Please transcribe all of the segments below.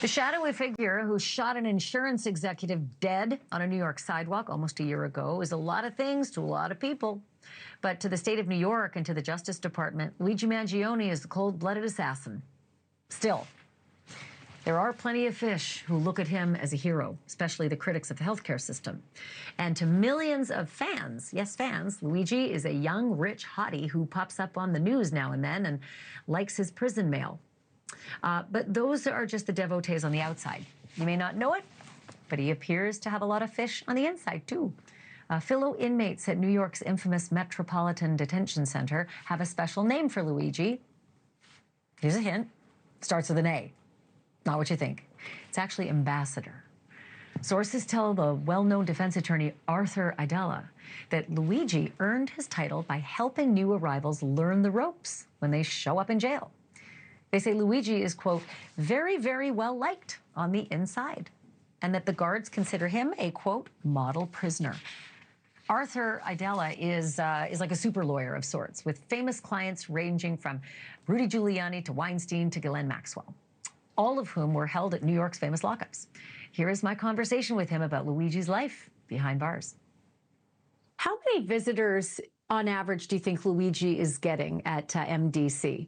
The shadowy figure who shot an insurance executive dead on a New York sidewalk almost a year ago is a lot of things to a lot of people. But to the state of New York and to the Justice Department, Luigi Mangione is the cold-blooded assassin. Still, there are plenty of fish who look at him as a hero, especially the critics of the healthcare system. And to millions of fans, yes, fans, Luigi is a young, rich hottie who pops up on the news now and then and likes his prison mail. But those are just the devotees on the outside. You may not know it, but he appears to have a lot of fish on the inside, too. Fellow inmates at New York's infamous Metropolitan Detention Center have a special name for Luigi. Here's a hint. Starts with an A. Not what you think. It's actually ambassador. Sources tell the well-known defense attorney Arthur Aidala that Luigi earned his title by helping new arrivals learn the ropes when they show up in jail. They say Luigi is, quote, very, very well liked on the inside, and that the guards consider him a, quote, model prisoner. Arthur Aidala is like a super lawyer of sorts, with famous clients ranging from Rudy Giuliani to Weinstein to Ghislaine Maxwell, all of whom were held at New York's famous lockups. Here is my conversation with him about Luigi's life behind bars. How many visitors, on average, do you think Luigi is getting at MDC?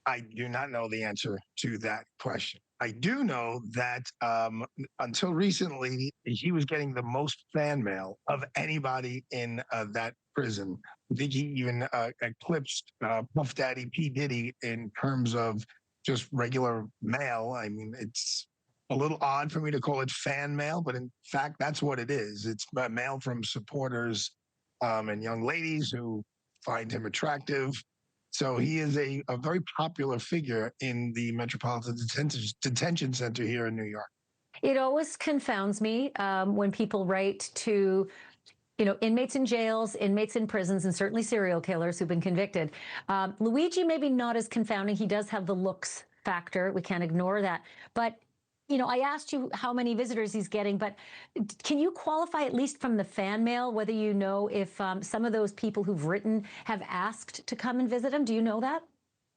I do not know the answer to that question. I do know that until recently, he was getting the most fan mail of anybody in that prison. I think he even eclipsed Puff Daddy P. Diddy in terms of just regular mail. I mean, it's a little odd for me to call it fan mail, but in fact, that's what it is. It's mail from supporters and young ladies who find him attractive. So he is a very popular figure in the Metropolitan Detention Center here in New York. It always confounds me when people write to, inmates in jails, inmates in prisons, and certainly serial killers who've been convicted. Luigi, maybe not as confounding. He does have the looks factor. We can't ignore that. But I asked you how many visitors he's getting, but can you qualify, at least from the fan mail, whether you know if some of those people who've written have asked to come and visit him? Do you know that?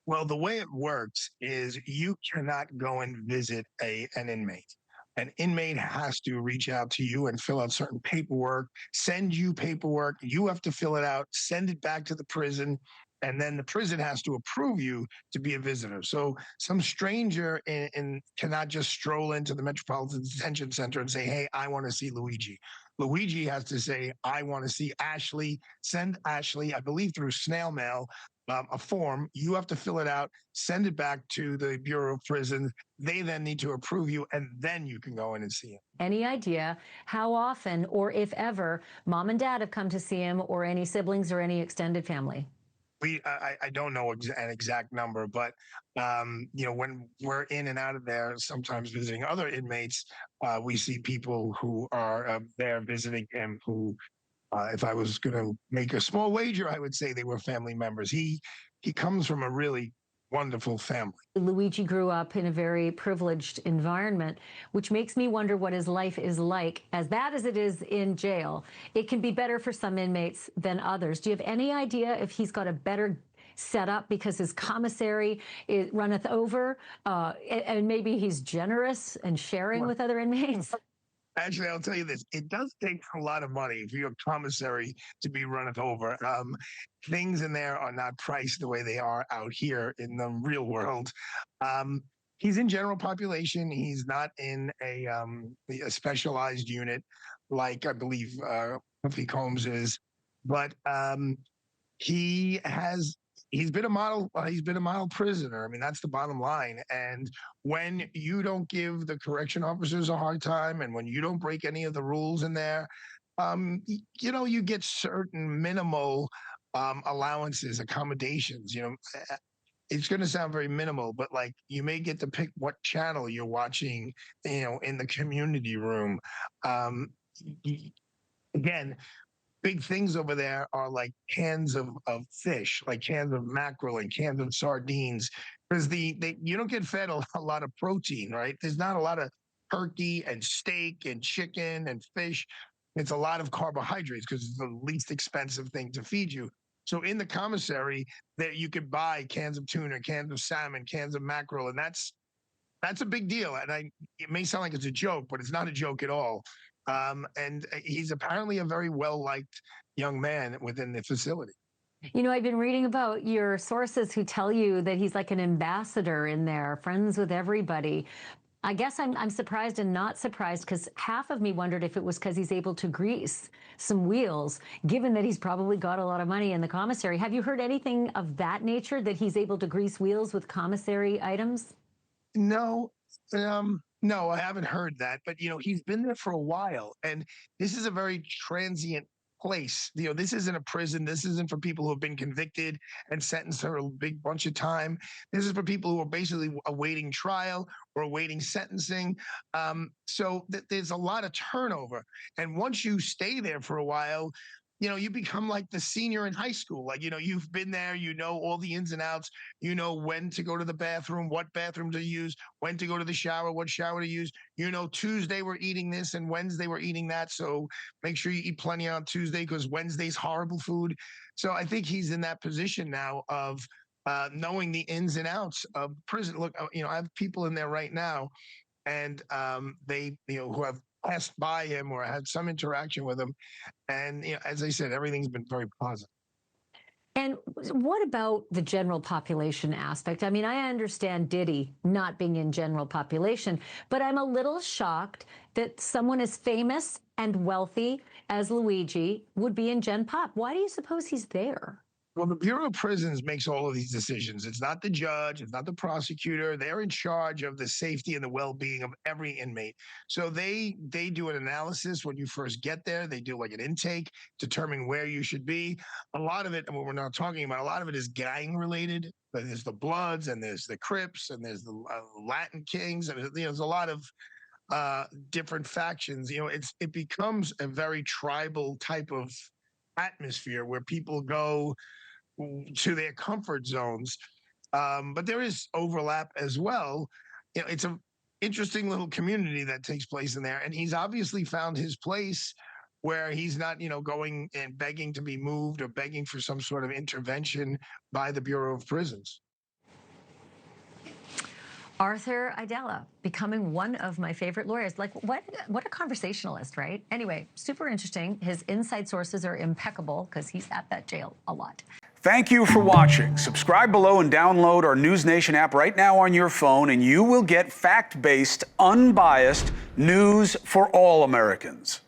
Well, the way it works is you cannot go and visit an inmate. An inmate has to reach out to you and fill out certain paperwork, send you paperwork. You have to fill it out, send it back to the prison, and then the prison has to approve you to be a visitor. So some stranger cannot just stroll into the Metropolitan Detention Center and say, hey, I want to see Luigi. Luigi has to say, I want to see Ashleigh. Send Ashleigh, I believe through snail mail, a form. You have to fill it out, send it back to the Bureau of Prisons. They then need to approve you, and then you can go in and see him. Any idea how often, or if ever, mom and dad have come to see him, or any siblings or any extended family? I don't know an exact number, but when we're in and out of there, sometimes visiting other inmates, we see people who are there visiting him who, if I was going to make a small wager, I would say they were family members. He comes from a really wonderful family. Luigi grew up in a very privileged environment, which makes me wonder what his life is like. As bad as it is in jail, it can be better for some inmates than others. Do you have any idea if he's got a better setup because his commissary runneth over, and maybe he's generous and sharing with other inmates? Actually, I'll tell you this. It does take a lot of money for your commissary to be runneth over. Things in there are not priced the way they are out here in the real world. He's in general population. He's not in a specialized unit like I believe Puffy Combs is. But he's been a model prisoner. I mean, that's the bottom line. And when you don't give the correction officers a hard time, and when you don't break any of the rules in there, you get certain minimal allowances, accommodations. It's going to sound very minimal, but like you may get to pick what channel you're watching, in the community room. Again, big things over there are like cans of fish, like cans of mackerel and cans of sardines, because you don't get fed a lot of protein, right? There's not a lot of turkey and steak and chicken and fish. It's a lot of carbohydrates because it's the least expensive thing to feed you. So in the commissary, that you could buy cans of tuna, cans of salmon, cans of mackerel, and that's That's a big deal. And it may sound like it's a joke, but it's not a joke at all. And he's apparently a very well-liked young man within the facility. You know, I've been reading about your sources who tell you that he's like an ambassador in there, friends with everybody. I guess I'm surprised and not surprised, because half of me wondered if it was because he's able to grease some wheels, given that he's probably got a lot of money in the commissary. Have you heard anything of that nature, that he's able to grease wheels with commissary items? No, no, I haven't heard that. But he's been there for a while, and this is a very transient place. This isn't a prison. This isn't for people who have been convicted and sentenced for a big bunch of time. This is for people who are basically awaiting trial or awaiting sentencing. So there's a lot of turnover, and once you stay there for a while, you become like the senior in high school. Like, you've been there, all the ins and outs, when to go to the bathroom, what bathroom to use, when to go to the shower, what shower to use. Tuesday we're eating this and Wednesday we're eating that. So make sure you eat plenty on Tuesday, because Wednesday's horrible food. So I think he's in that position now of knowing the ins and outs of prison. Look, I have people in there right now, and they, who have passed by him or had some interaction with him. And as I said, everything's been very positive. And what about the general population aspect? I mean, I understand Diddy not being in general population, but I'm a little shocked that someone as famous and wealthy as Luigi would be in Gen Pop. Why do you suppose he's there? Well, the Bureau of Prisons makes all of these decisions. It's not the judge, it's not the prosecutor. They're in charge of the safety and the well-being of every inmate. So they do an analysis when you first get there. They do like an intake, determine where you should be. A lot of it, and what we're not talking about, a lot of it is gang related. There's the Bloods, and there's the Crips, and there's the Latin Kings, and there's a lot of different factions. It becomes a very tribal type of atmosphere where people go to their comfort zones. But there is overlap as well. It's an interesting little community that takes place in there. And he's obviously found his place where he's not, going and begging to be moved or begging for some sort of intervention by the Bureau of Prisons. Arthur Aidala, becoming one of my favorite lawyers. Like, what a conversationalist, right? Anyway, super interesting. His inside sources are impeccable, because he's at that jail a lot. Thank you for watching. Subscribe below and download our NewsNation app right now on your phone, and you will get fact-based, unbiased news for all Americans.